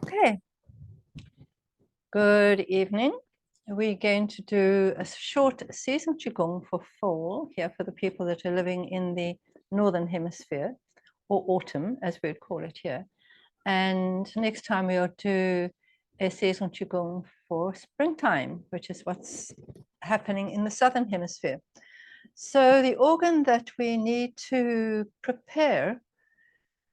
Okay, good evening. We're going to do a short season Qigong for fall here for the people that are living in the Northern Hemisphere, or autumn as we would call it here. And next time we'll do a season Qigong for springtime, which is what's happening in the Southern Hemisphere. So the organ that we need to prepare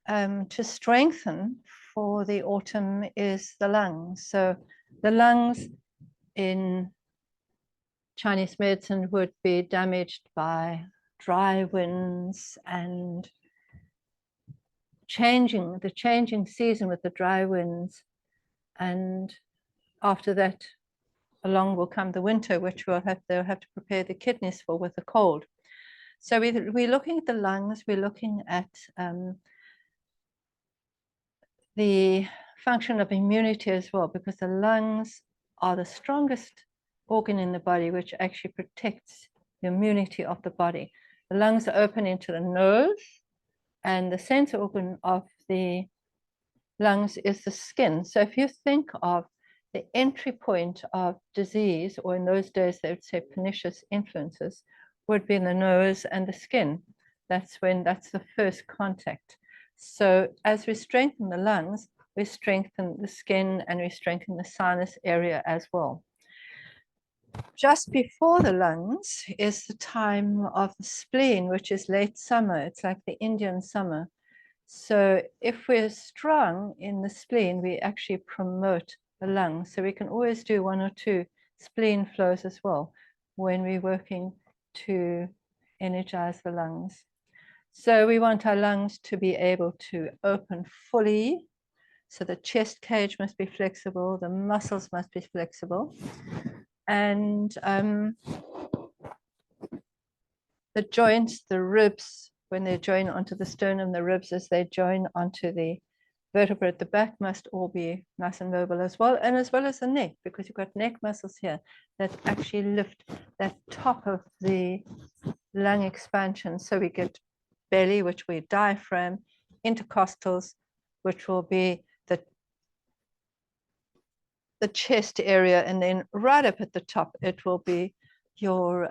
to strengthen for the autumn is the lungs. So the lungs in Chinese medicine would be damaged by dry winds and the changing season with the dry winds. And after that, along will come the winter, which they'll have to prepare the kidneys for with the cold. So we're looking at the lungs, we're looking at the function of immunity as well, because the lungs are the strongest organ in the body, which actually protects the immunity of the body. The lungs are open into the nose, and the center organ of the lungs is the skin. So if you think of the entry point of disease, or in those days they would say pernicious influences, would be in the nose and the skin. That's the first contact. So as we strengthen the lungs, we strengthen the skin and we strengthen the sinus area as well. Just before the lungs is the time of the spleen, which is late summer. It's like the Indian summer. So if we're strong in the spleen, we actually promote the lungs. So we can always do 1 or 2 spleen flows as well when we're working to energize the lungs. So we want our lungs to be able to open fully. So the chest cage must be flexible, the muscles must be flexible. And the joints, the ribs, when they join onto the sternum, the ribs as they join onto the vertebrae at the back must all be nice and mobile as well as the neck, because you've got neck muscles here that actually lift that top of the lung expansion. So we get belly, which we diaphragm, intercostals, which will be the chest area, and then right up at the top, it will be your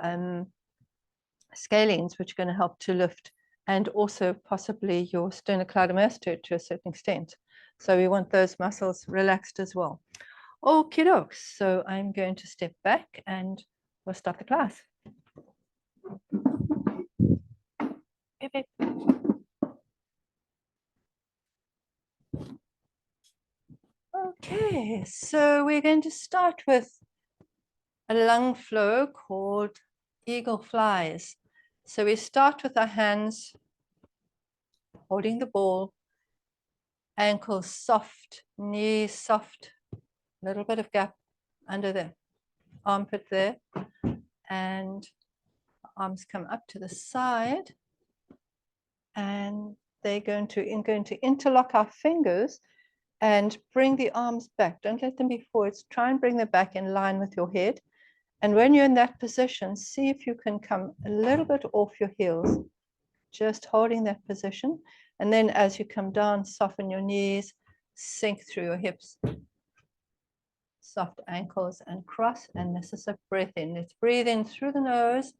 scalenes, which are going to help to lift, and also possibly your sternocleidomastoid to a certain extent. So we want those muscles relaxed as well. Okie dokes. So I'm going to step back and we'll start the class. Beep, beep. Okay, so we're going to start with a lung flow called eagle flies. So we start with our hands holding the ball, ankles soft, knees soft, a little bit of gap under the armpit there, and arms come up to the side, and they're going to interlock our fingers and bring the arms back. Don't let them be forwards. Try and bring them back in line with your head. And when you're in that position, see if you can come a little bit off your heels, just holding that position. And then as you come down, soften your knees, sink through your hips, soft ankles, and cross. And this is a breath in. Let's breathe in through the nose.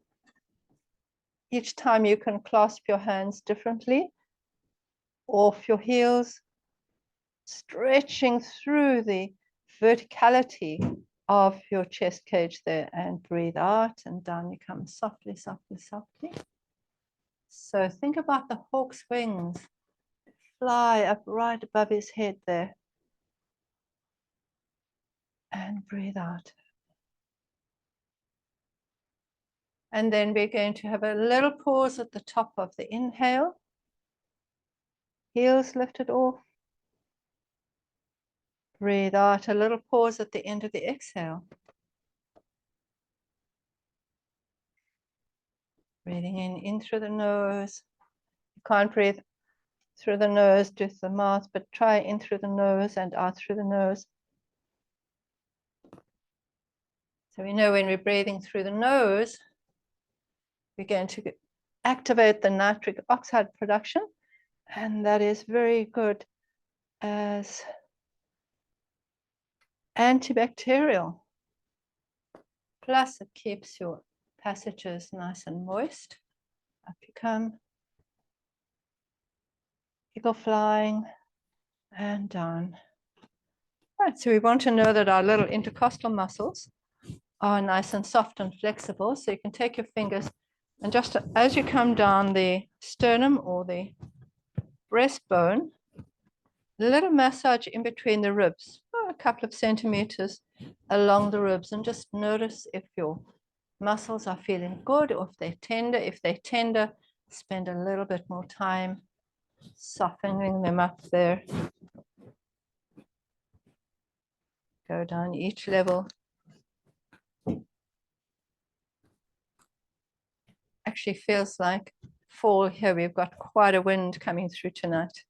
Each time you can clasp your hands differently, off your heels, stretching through the verticality of your chest cage there, and breathe out, and down you come softly, softly, softly. So think about the hawk's wings, fly up right above his head there, and breathe out. And then we're going to have a little pause at the top of the inhale, heels lifted off. Breathe out, a little pause at the end of the exhale. Breathing in through the nose. You can't breathe through the nose, just the mouth, but try in through the nose and out through the nose. So we know when we're breathing through the nose, we're going to activate the nitric oxide production, and that is very good as antibacterial. Plus it keeps your passages nice and moist. Up you come. You go flying and down. Right, so we want to know that our little intercostal muscles are nice and soft and flexible. So you can take your fingers and just as you come down the sternum or the breastbone, a little massage in between the ribs, a couple of centimeters along the ribs, and just notice if your muscles are feeling good or if they're tender. If they're tender, spend a little bit more time softening them up there. Go down each level. Actually feels like fall here. We've got quite a wind coming through tonight.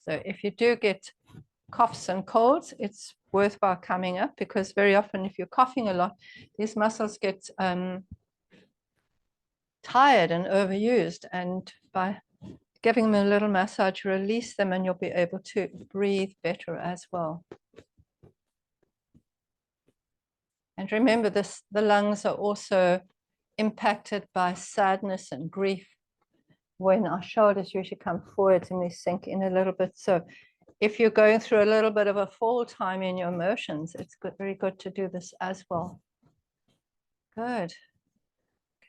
So if you do get coughs and colds, it's worthwhile coming up, because very often if you're coughing a lot, these muscles get tired and overused, and by giving them a little massage, release them, and you'll be able to breathe better as well. And remember this, the lungs are also impacted by sadness and grief when our shoulders usually come forward and we sink in a little bit. So if you're going through a little bit of a fall time in your emotions, it's good, very good to do this as well. Good.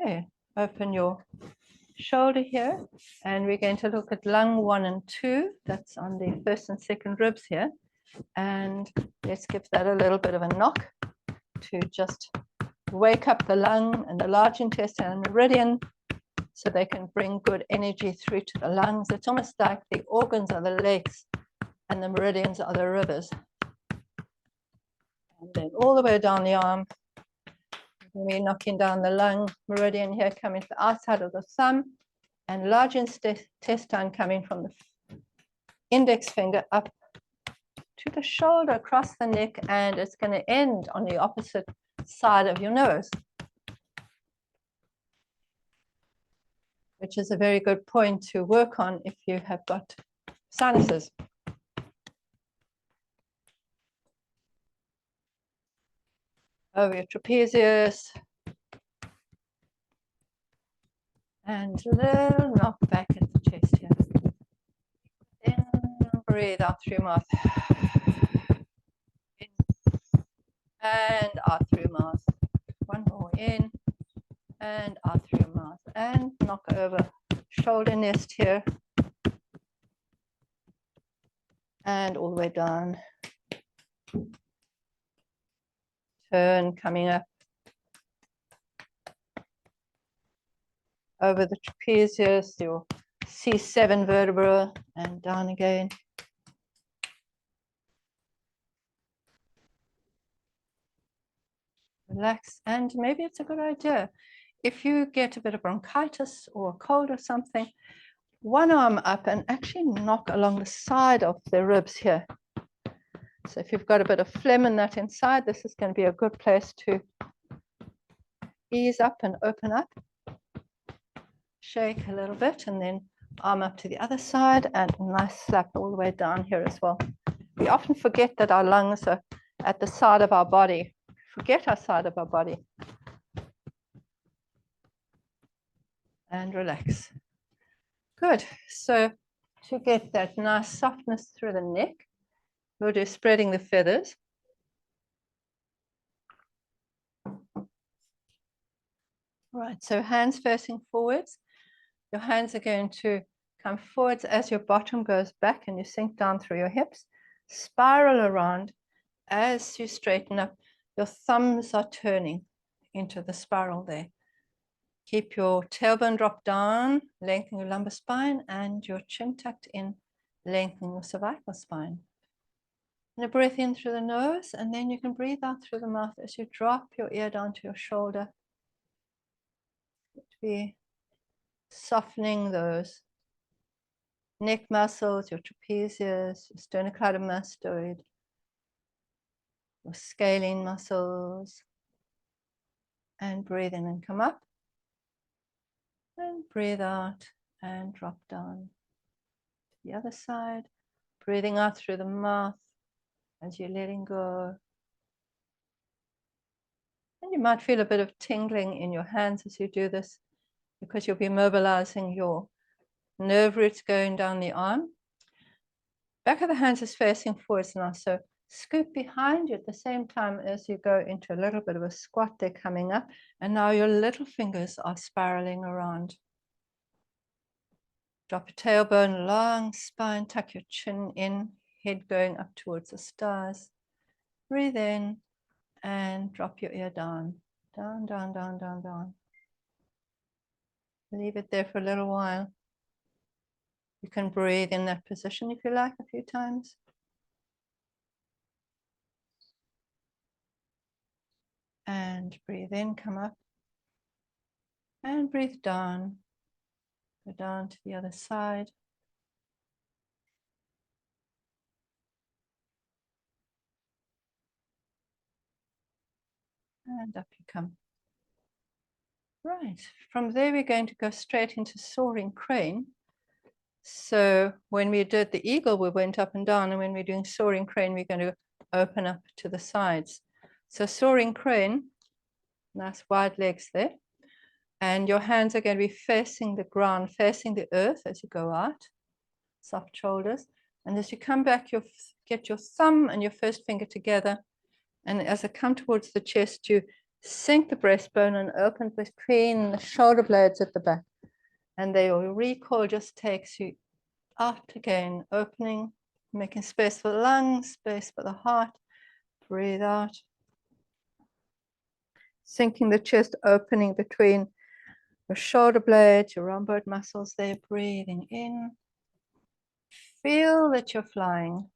Okay, open your shoulder here, and we're going to look at lung 1 and 2. That's on the first and second ribs here. And let's give that a little bit of a knock to just wake up the lung and the large intestine and meridian so they can bring good energy through to the lungs. It's almost like the organs are the lakes and the meridians are the rivers. And then all the way down the arm, we're knocking down the lung meridian here, coming to the outside of the thumb, and large intestine coming from the index finger up to the shoulder, across the neck, and it's going to end on the opposite side of your nose, which is a very good point to work on if you have got sinuses. Over your trapezius, and a little knock back at the chest here. Then breathe out through your mouth. In and out through your mouth. One more in and out through your mouth. And knock over shoulder nest here. And all the way down. Turn, coming up. Over the trapezius, your C7 vertebra, and down again. Relax, and maybe it's a good idea, if you get a bit of bronchitis or a cold or something, one arm up and actually knock along the side of the ribs here. So if you've got a bit of phlegm in that inside, this is going to be a good place to ease up and open up. Shake a little bit, and then arm up to the other side, and a nice slap all the way down here as well. We often forget that our lungs are at the side of our body. Forget our side of our body. And relax. Good. So to get that nice softness through the neck, we'll do spreading the feathers. Right, so hands facing forwards. Your hands are going to come forwards as your bottom goes back and you sink down through your hips. Spiral around as you straighten up. Your thumbs are turning into the spiral there. Keep your tailbone dropped down, lengthen your lumbar spine, and your chin tucked in, lengthen your cervical spine. And a breath in through the nose, and then you can breathe out through the mouth as you drop your ear down to your shoulder. Be softening those neck muscles, your trapezius, your sternocleidomastoid, your scalene muscles. And breathe in and come up. And breathe out and drop down. The other side, breathing out through the mouth as you're letting go. And you might feel a bit of tingling in your hands as you do this, because you'll be mobilizing your nerve roots going down the arm. Back of the hands is facing forwards now, so scoop behind you at the same time as you go into a little bit of a squat. They're coming up, and now your little fingers are spiraling around. Drop your tailbone, long spine, tuck your chin in, head going up towards the stars. Breathe in and drop your ear down, down, down, down, down, down. Leave it there for a little while. You can breathe in that position if you like a few times. And breathe in, come up. And breathe down. Go down to the other side. And up you come. Right, from there we're going to go straight into soaring crane. So when we did the eagle, we went up and down, and when we're doing soaring crane, we're going to open up to the sides. So soaring crane, nice wide legs there. And your hands are going to be facing the ground, facing the earth as you go out, soft shoulders. And as you come back, you get your thumb and your first finger together. And as I come towards the chest, you sink the breastbone and open between the shoulder blades at the back. And the recoil just takes you out again, opening, making space for the lungs, space for the heart. Breathe out. Sinking the chest, opening between your shoulder blades, your rhomboid muscles there. Breathing in. Feel that you're flying.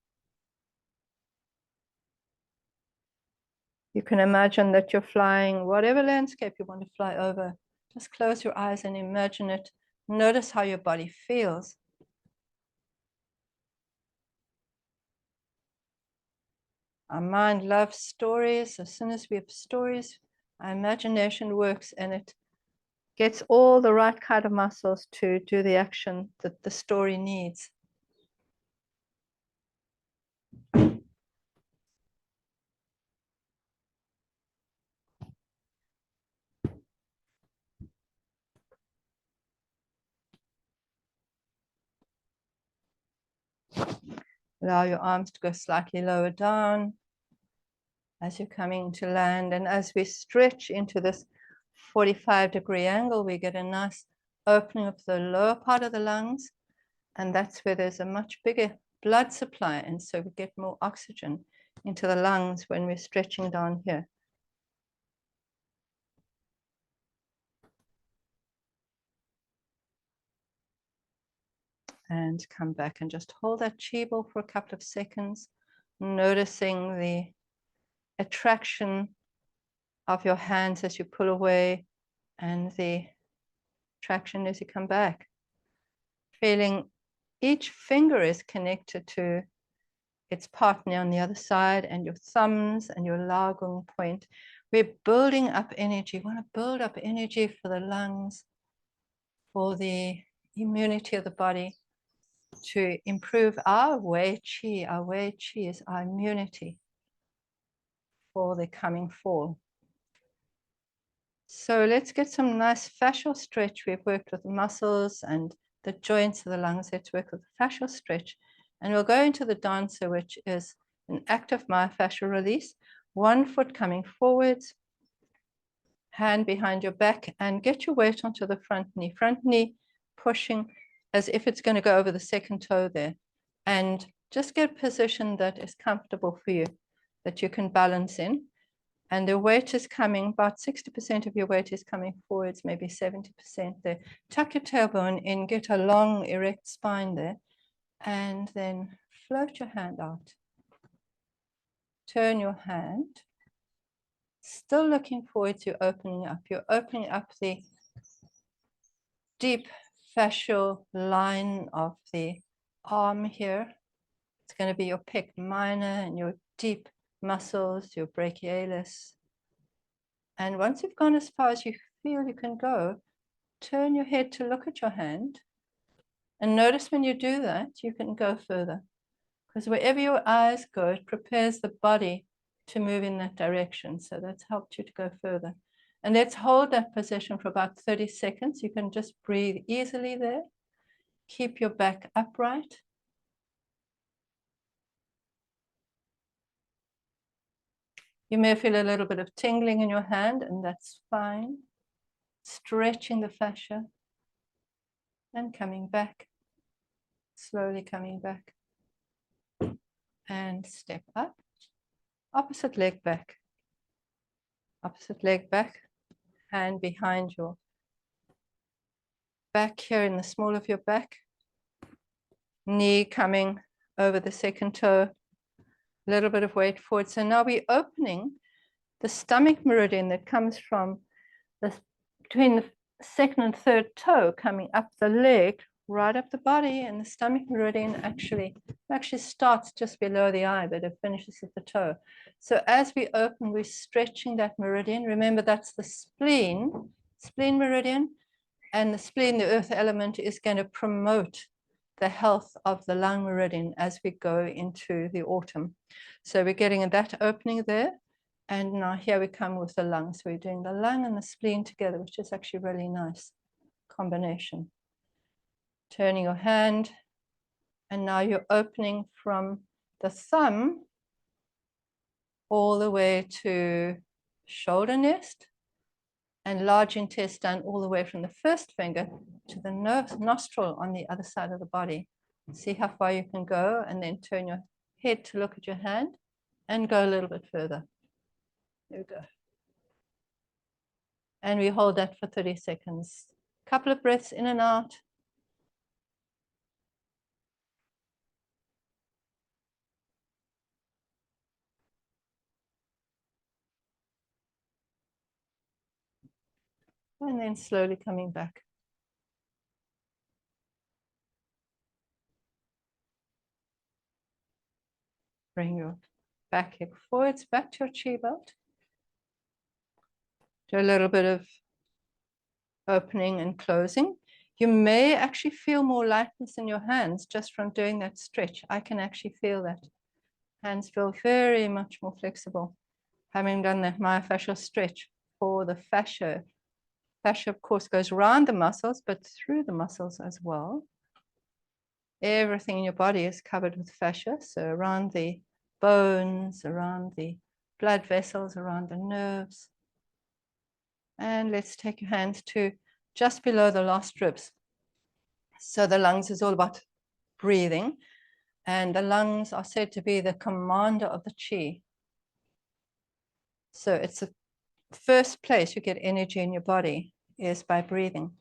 You can imagine that you're flying whatever landscape you want to fly over. Just close your eyes and imagine it. Notice how your body feels. Our mind loves stories. As soon as we have stories, our imagination works, and it gets all the right kind of muscles to do the action that the story needs. Allow your arms to go slightly lower down as you're coming to land. And as we stretch into this 45-degree angle, we get a nice opening of the lower part of the lungs. And that's where there's a much bigger blood supply. And so we get more oxygen into the lungs when we're stretching down here. And come back and just hold that chi ball for a couple of seconds, noticing the attraction of your hands as you pull away and the traction as you come back. Feeling each finger is connected to its partner on the other side, and your thumbs and your lagong point. We're building up energy. We want to build up energy for the lungs, for the immunity of the body, to improve our Wei Qi. Our Wei Qi is our immunity for the coming fall. So let's get some nice fascial stretch. We've worked with the muscles and the joints of the lungs. Let's work with the fascial stretch. And we'll go into the dancer, which is an active myofascial release. One foot coming forwards, hand behind your back, and get your weight onto the front knee pushing as if it's going to go over the second toe there. And just get a position that is comfortable for you, that you can balance in. And the weight is coming, about 60% of your weight is coming forwards, maybe 70% there. Tuck your tailbone in, get a long erect spine there, and then float your hand out. Turn your hand. Still looking forward to opening up. You're opening up the deep fascial line of the arm here. It's going to be your pec minor and your deep muscles, your brachialis. And once you've gone as far as you feel you can go, turn your head to look at your hand And notice when you do that, you can go further. Because wherever your eyes go, it prepares the body to move in that direction. So that's helped you to go further. And let's hold that position for about 30 seconds. You can just breathe easily there. Keep your back upright. You may feel a little bit of tingling in your hand, and that's fine. Stretching the fascia and coming back. Slowly coming back. And step up. Opposite leg back. Opposite leg back. Hand behind your back here in the small of your back. Knee coming over the second toe. A little bit of weight forward. So now we're opening the stomach meridian that comes from between the second and third toe, coming up the leg, right up the body, and the stomach meridian actually starts just below the eye, but it finishes at the toe. So as we open, we're stretching that meridian. Remember, that's the spleen meridian, and the spleen, the earth element, is going to promote the health of the lung meridian as we go into the autumn. So we're getting that opening there. And now here we come with the lung. So we're doing the lung and the spleen together, which is actually really nice combination. Turning your hand, and now you're opening from the thumb all the way to shoulder nest, and large intestine all the way from the first finger to the nostril on the other side of the body. See how far you can go, and then turn your head to look at your hand and go a little bit further. There we go. And we hold that for 30 seconds. Couple of breaths in and out. And then slowly coming back. Bring your back hip forwards, back to your chi belt. Do a little bit of opening and closing. You may actually feel more lightness in your hands just from doing that stretch. I can actually feel that. Hands feel very much more flexible, having done that myofascial stretch for the fascia. Fascia, of course, goes around the muscles, but through the muscles as well. Everything in your body is covered with fascia, so around the bones, around the blood vessels, around the nerves. And let's take your hands to just below the last ribs. So the lungs is all about breathing, and the lungs are said to be the commander of the chi. So it's the first place you get energy in your body is by breathing.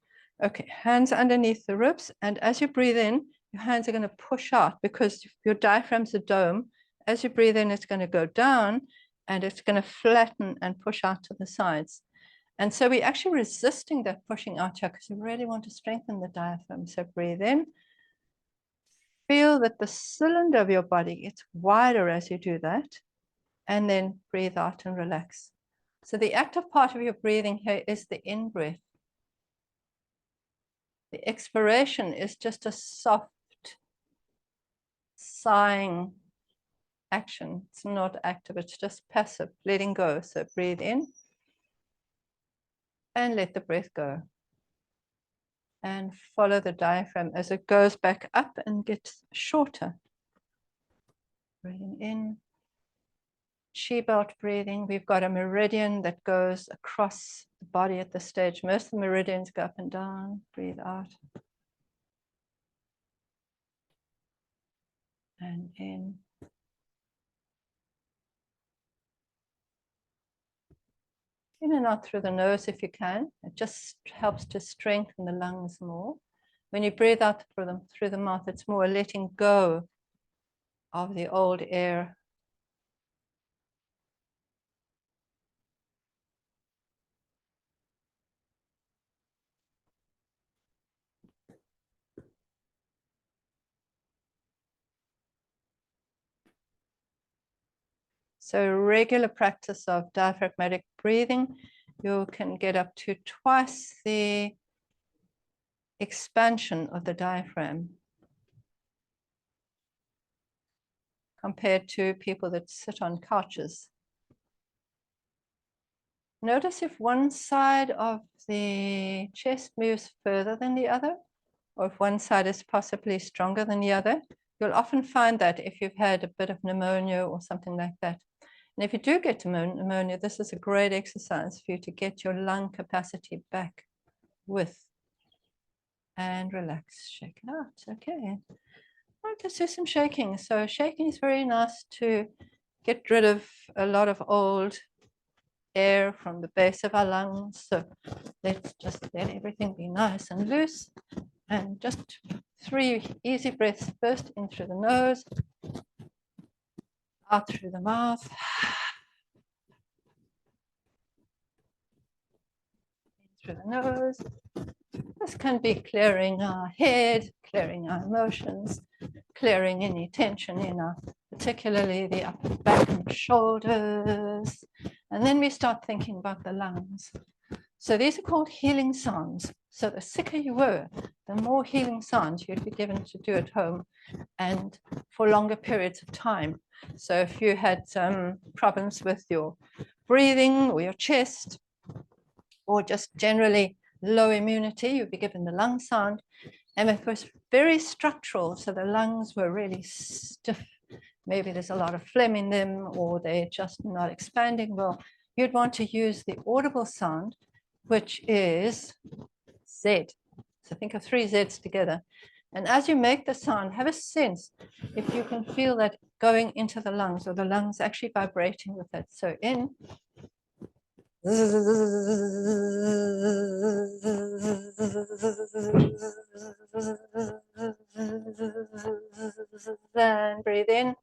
Okay, hands underneath the ribs, and as you breathe in, your hands are going to push out because your diaphragm's a dome. As you breathe in, it's going to go down, and it's going to flatten and push out to the sides. And so we're actually resisting that pushing out here because we really want to strengthen the diaphragm. So breathe in. Feel that the cylinder of your body gets wider as you do that. And then breathe out and relax. So the active part of your breathing here is the in-breath. The expiration is just a soft sighing action. It's not active, it's just passive, letting go. So breathe in and let the breath go. And follow the diaphragm as it goes back up and gets shorter. Breathing in. Chi belt breathing. We've got a meridian that goes across the body at this stage. Most of the meridians go up and down. Breathe out. And in. In and out through the nose if you can. It just helps to strengthen the lungs more. When you breathe out through the mouth, it's more letting go of the old air. So regular practice of diaphragmatic breathing, you can get up to twice the expansion of the diaphragm compared to people that sit on couches. Notice if one side of the chest moves further than the other, or if one side is possibly stronger than the other. You'll often find that if you've had a bit of pneumonia or something like that. And if you do get pneumonia, this is a great exercise for you to get your lung capacity back with. And relax, shake it out. Okay. Right, let's do some shaking. So shaking is very nice to get rid of a lot of old air from the base of our lungs. So let's just let everything be nice and loose. And just 3 easy breaths. First in through the nose, out through the mouth. In through the nose. This can be clearing our head, clearing our emotions, clearing any tension in our, particularly the upper back and shoulders. And then we start thinking about the lungs. So these are called healing sounds. So the sicker you were, the more healing sounds you'd be given to do at home and for longer periods of time. So if you had problems with your breathing or your chest, or just generally low immunity, you'd be given the lung sound. And if it was very structural, so the lungs were really stiff, maybe there's a lot of phlegm in them, or they're just not expanding well, you'd want to use the audible sound, which is Z. So think of 3 Zs together. And as you make the sound, have a sense if you can feel that going into the lungs, or the lungs actually vibrating with it. So in. And breathe in.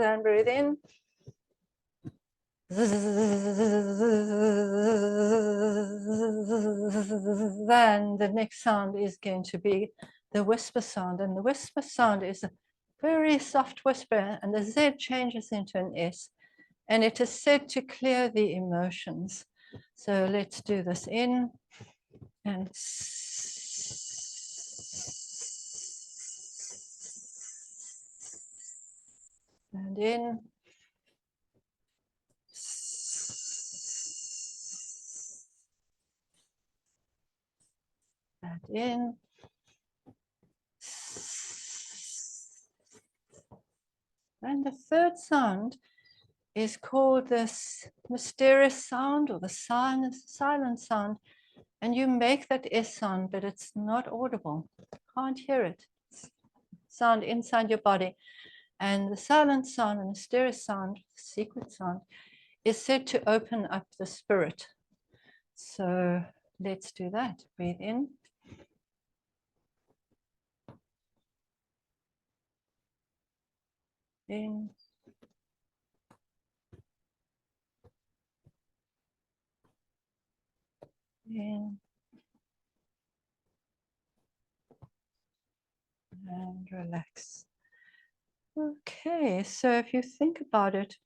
And breathe in. Then the next sound is going to be the whisper sound, and the whisper sound is a very soft whisper, and the Z changes into an S, and it is said to clear the emotions. So let's do this in and in. And in. And the third sound is called this mysterious sound, or the silent sound. And you make that S sound, but it's not audible. Can't hear it. It's sound inside your body. And the silent sound, the mysterious sound, the secret sound, is said to open up the spirit. So let's do that. Breathe in. In. In. And relax. Okay, so if you think about it,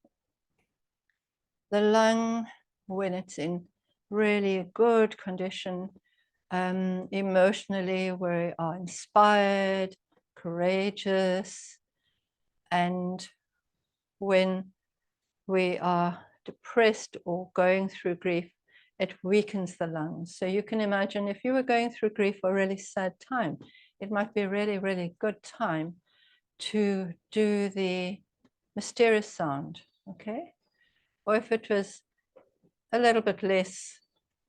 the lung, when it's in really good condition, emotionally, we are inspired, courageous, and when we are depressed or going through grief, it weakens the lungs. So you can imagine if you were going through grief or a really sad time, it might be a really, really good time to do the mysterious sound, okay? Or if it was a little bit less,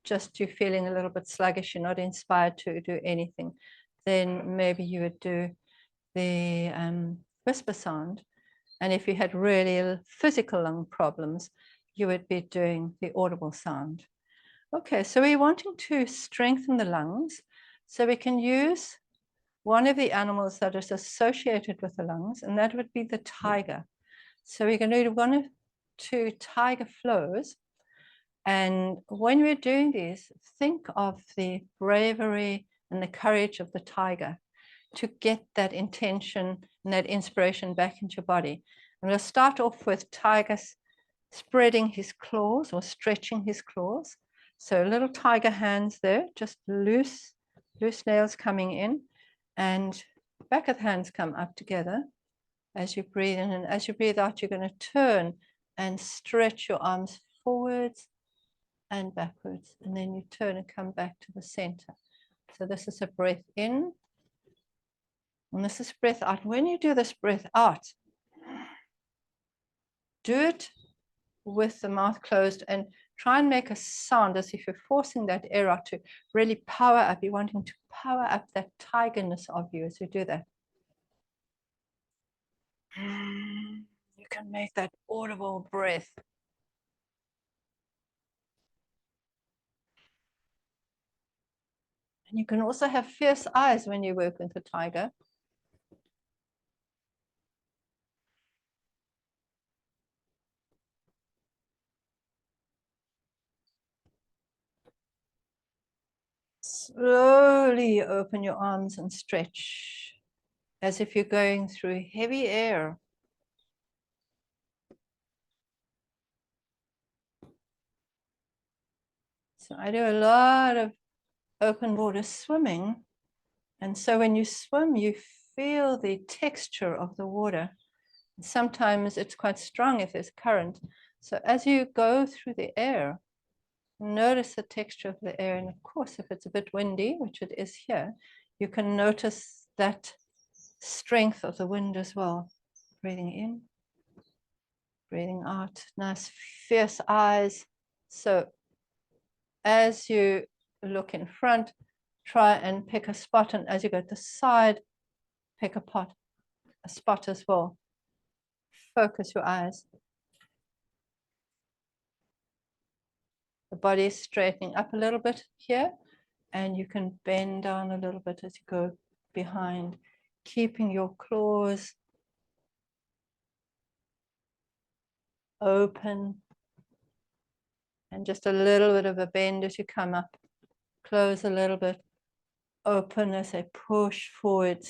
just you feeling a little bit sluggish, you're not inspired to do anything, then maybe you would do the whisper sound. And if you had really physical lung problems, you would be doing the audible sound. Okay, so we're wanting to strengthen the lungs, so we can use one of the animals that is associated with the lungs, and that would be the tiger. So we're going to do 1 or 2 tiger flows. And when we're doing these, think of the bravery and the courage of the tiger to get that intention and that inspiration back into your body. I'm going to start off with tiger spreading his claws or stretching his claws. So little tiger hands there, just loose nails coming in, and back of the hands come up together as you breathe in, and as you breathe out, you're going to turn and stretch your arms forwards and backwards, and then you turn and come back to the center. So this is a breath in, and this is breath out. When you do this breath out, do it with the mouth closed and try and make a sound as if you're forcing that air out to really power up. You're wanting to power up that tigerness of you as you do that. You can make that audible breath. And you can also have fierce eyes when you work with the tiger. Slowly open your arms and stretch as if you're going through heavy air. So I do a lot of open water swimming. And so when you swim, you feel the texture of the water. Sometimes it's quite strong if there's current. So as you go through the air, notice the texture of the air. And of course, if it's a bit windy, which it is here, you can notice that strength of the wind as well. Breathing in, breathing out. Nice fierce eyes. So as you look in front, try and pick a spot, and as you go to the side, pick a spot as well. Focus your eyes. The body is straightening up a little bit here, and you can bend down a little bit as you go behind, keeping your claws open, and just a little bit of a bend as you come up. Close a little bit, open as I push forward.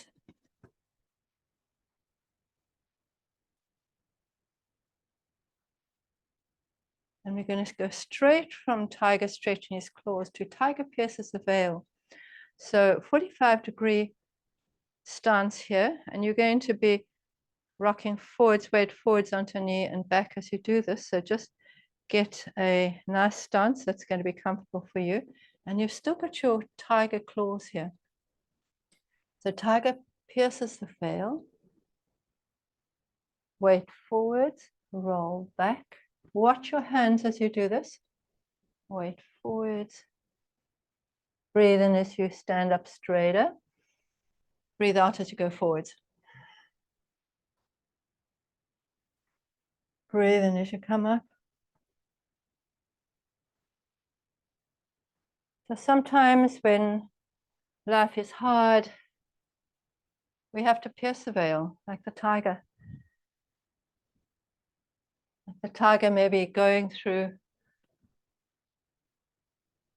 And we're going to go straight from tiger stretching his claws to tiger pierces the veil. So 45-degree stance here, and you're going to be rocking forwards, weight forwards onto knee and back as you do this. So just get a nice stance that's going to be comfortable for you. And you've still got your tiger claws here. So tiger pierces the veil. Weight forwards, roll back. Watch your hands as you do this. Weight forwards. Breathe in as you stand up straighter. Breathe out as you go forwards. Breathe in as you come up. So sometimes when life is hard, we have to pierce the veil, like the tiger. The tiger may be going through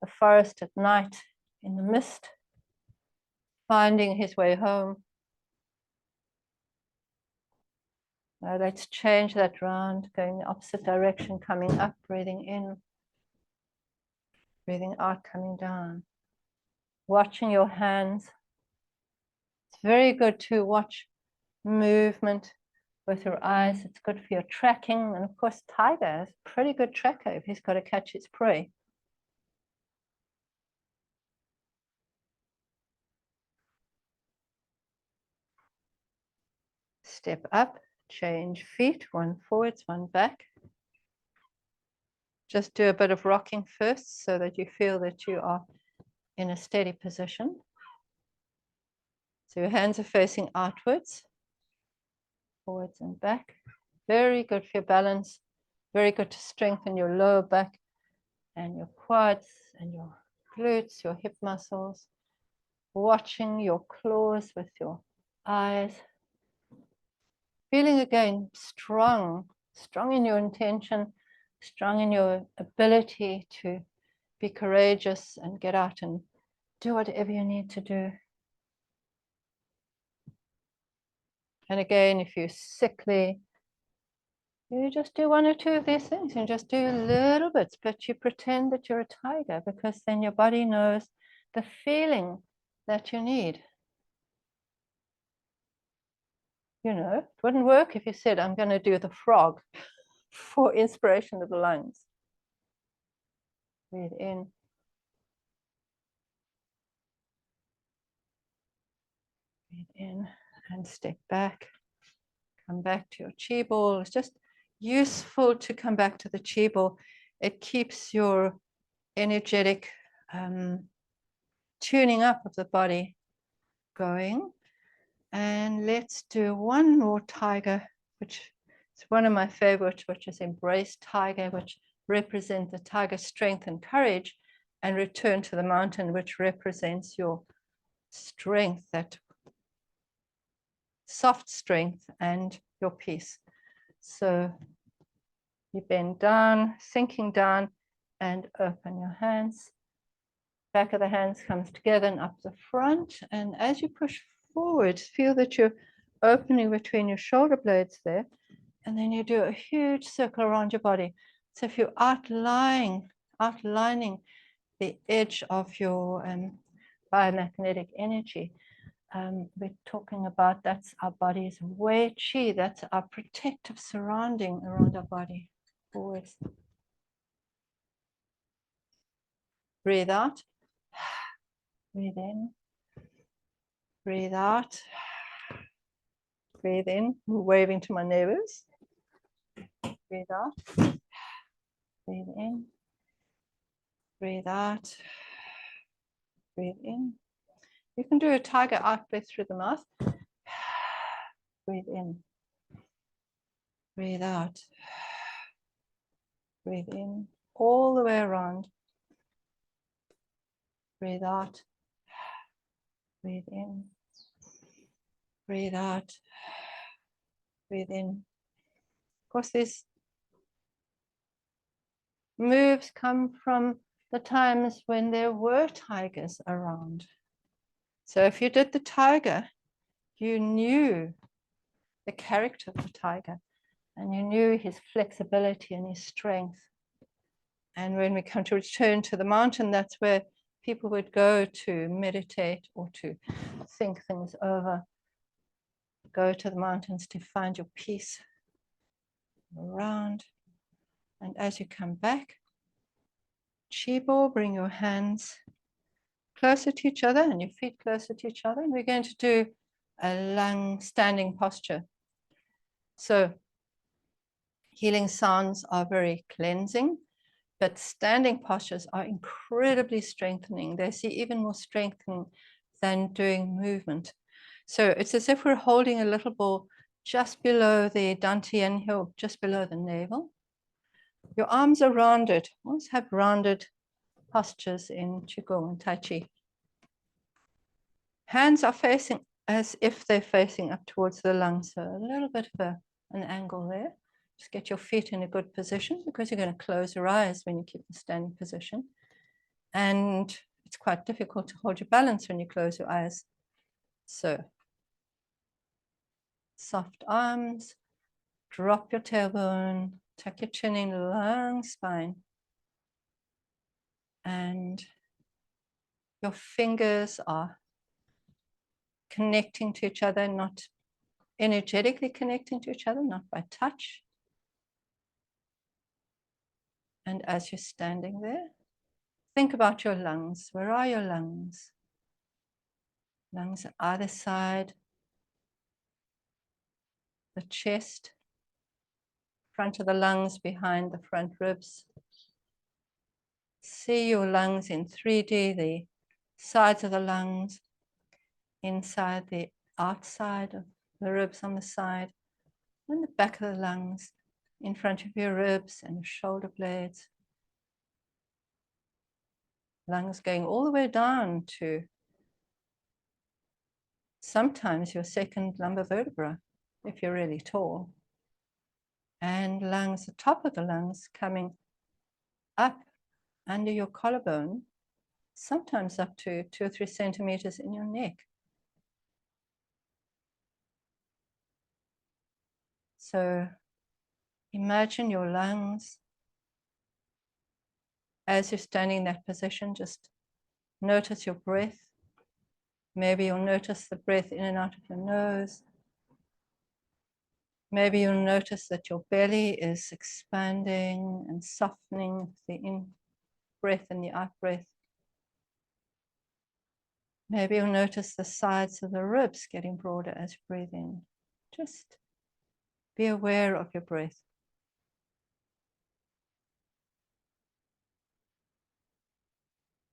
the forest at night in the mist, finding his way home. Now let's change that round, going the opposite direction, coming up, breathing in, breathing out, coming down. Watching your hands. It's very good to watch movement with your eyes. It's good for your tracking. And of course, tiger is a pretty good tracker if he's got to catch its prey. Step up, change feet, one forwards, one back. Just do a bit of rocking first so that you feel that you are in a steady position. So your hands are facing outwards, forwards and back. Very good for your balance. Very good to strengthen your lower back and your quads and your glutes, your hip muscles. Watching your claws with your eyes. Feeling again strong in your intention, strong in your ability to be courageous and get out and do whatever you need to do. And again, if you're sickly, You just do one or two of these things and just do little bits, but you pretend that you're a tiger, because then your body knows the feeling that you need. You know, it wouldn't work if you said, I'm going to do the frog for inspiration of the lungs. Breathe in. Breathe in and step back. Come back to your chi ball. It's just useful to come back to the chi ball. It keeps your energetic tuning up of the body going. And let's do one more tiger, which is one of my favorites, which is embrace tiger, which represents the tiger strength and courage, and return to the mountain, which represents your strength, that soft strength and your peace. So you bend down, sinking down, and open your hands. Back of the hands comes together and up the front. And as you push forward, feel that you're opening between your shoulder blades there. And then you do a huge circle around your body. So if you're outlining the edge of your biomagnetic energy, we're talking about that's our body's Wei Qi, that's our protective surrounding around our body. Forwards. Breathe out. Breathe in. Breathe out. Breathe in. I'm waving to my neighbors. Breathe out. Breathe in. Breathe out. Breathe in. You can do a tiger out breath through the mouth. Breathe in. Breathe out. Breathe in. All the way around. Breathe out. Breathe in. Breathe out. Breathe in. Of course, these moves come from the times when there were tigers around. So if you did the tiger, you knew the character of the tiger, and you knew his flexibility and his strength. And when we come to return to the mountain, that's where people would go to meditate or to think things over. Go to the mountains to find your peace around. And as you come back, chi ball, bring your hands closer to each other and your feet closer to each other. And we're going to do a lung standing posture. So healing sounds are very cleansing, but standing postures are incredibly strengthening. They see even more strengthening than doing movement. So it's as if we're holding a little ball just below the dantian here, just below the navel. Your arms are rounded. Always have rounded postures in Qigong and Tai Chi. Hands are facing as if they're facing up towards the lungs. So a little bit of an angle there. Just get your feet in a good position, because you're going to close your eyes when you keep the standing position. And it's quite difficult to hold your balance when you close your eyes. So soft arms, drop your tailbone, tuck your chin in, long spine. And your fingers are connecting to each other, not energetically connecting to each other, not by touch. And as you're standing there, think about your lungs. Where are your lungs? Lungs on either side, the chest, front of the lungs behind the front ribs. See your lungs in 3D, the sides of the lungs, inside the outside of the ribs on the side, and the back of the lungs, in front of your ribs and your shoulder blades. Lungs going all the way down to sometimes your second lumbar vertebra, if you're really tall. And lungs, the top of the lungs coming up under your collarbone, sometimes up to 2 or 3 centimeters in your neck. So Imagine your lungs. As you're standing in that position, just notice your breath. Maybe you'll notice the breath in and out of your nose. Maybe you'll notice that your belly is expanding and softening with the in-breath and the out-breath. Maybe you'll notice the sides of the ribs getting broader as you breathe in. Just be aware of your breath.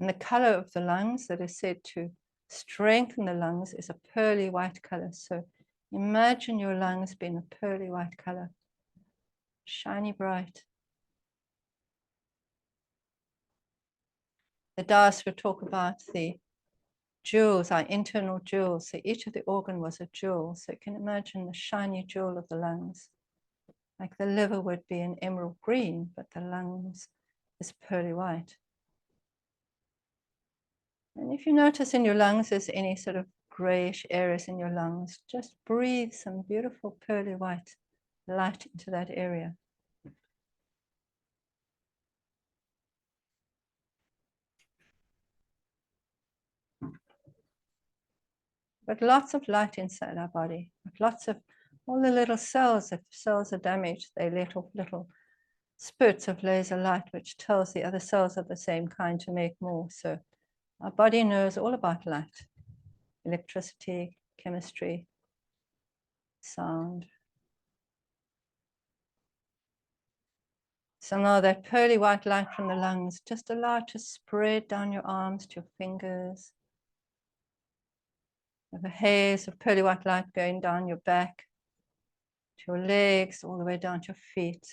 And the color of the lungs that is said to strengthen the lungs is a pearly white color. So imagine your lungs being a pearly white color, shiny bright. The Taoists would talk about the jewels, our internal jewels. So each of the organ was a jewel. So you can imagine the shiny jewel of the lungs. Like the liver would be an emerald green, but the lungs is pearly white. And if you notice in your lungs there's any sort of grayish areas in your lungs, just breathe some beautiful pearly white light into that area. But lots of light inside our body, lots of all the little cells. If cells are damaged, they let off little spurts of laser light, which tells the other cells of the same kind to make more. So our body knows all about light, electricity, chemistry, sound. So now that pearly white light from the lungs, just allow it to spread down your arms to your fingers. With a haze of pearly white light going down your back, to your legs, all the way down to your feet.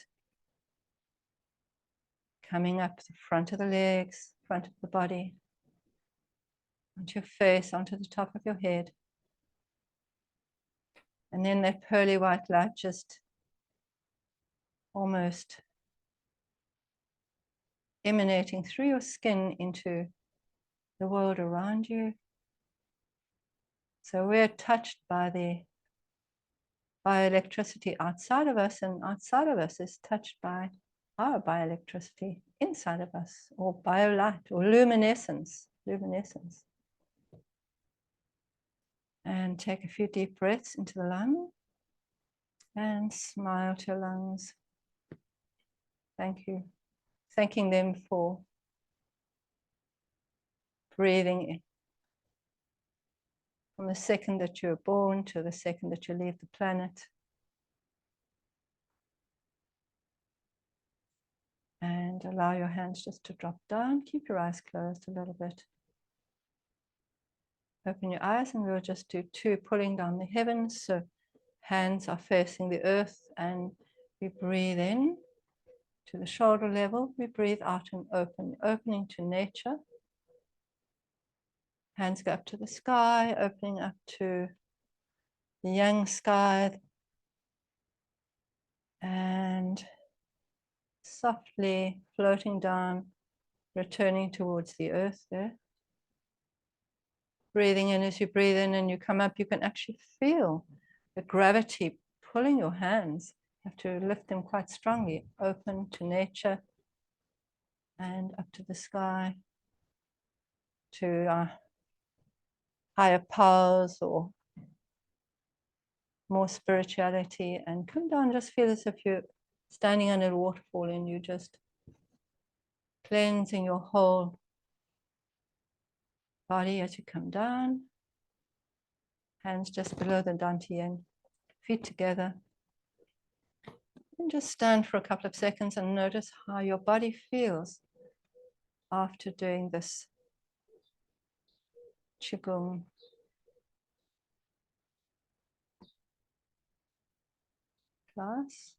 Coming up the front of the legs, front of the body, onto your face, onto the top of your head. And then that pearly white light just almost emanating through your skin into the world around you. So we're touched by electricity outside of us, and outside of us is touched by our bioelectricity inside of us, or biolight, or luminescence. And take a few deep breaths into the lung and smile to your lungs. Thank you. Thanking them for breathing in. From the second that you're born to the second that you leave the planet. And allow your hands just to drop down. Keep your eyes closed a little bit. Open your eyes and we'll just do 2 pulling down the heavens. So hands are facing the earth and we breathe in to the shoulder level. We breathe out and open, opening to nature. Hands go up to the sky, opening up to the young sky. And softly floating down, returning towards the earth there. Breathing in, as you breathe in and you come up, you can actually feel the gravity pulling your hands. You have to lift them quite strongly, open to nature and up to the sky, to higher powers or more spirituality, and come down, just feel as if you're standing under a waterfall and you just cleansing your whole body as you come down. Hands just below the dantian, feet together. And just stand for a couple of seconds and notice how your body feels after doing this Qigong. Class.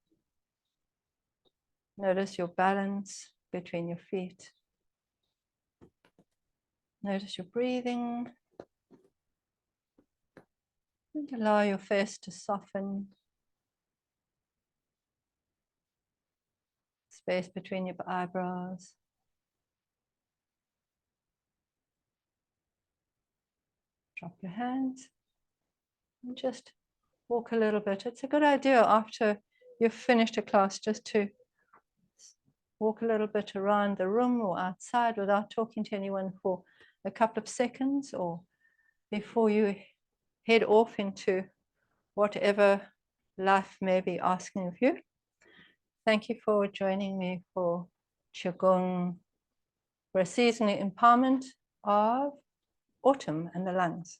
Notice your balance between your feet. Notice your breathing. And allow your face to soften. Space between your eyebrows. Drop your hands. And just walk a little bit. It's a good idea after you've finished a class, just to walk a little bit around the room or outside without talking to anyone for a couple of seconds, or before you head off into whatever life may be asking of you. Thank you for joining me for Qigong, for a seasonal empowerment of autumn and the lungs.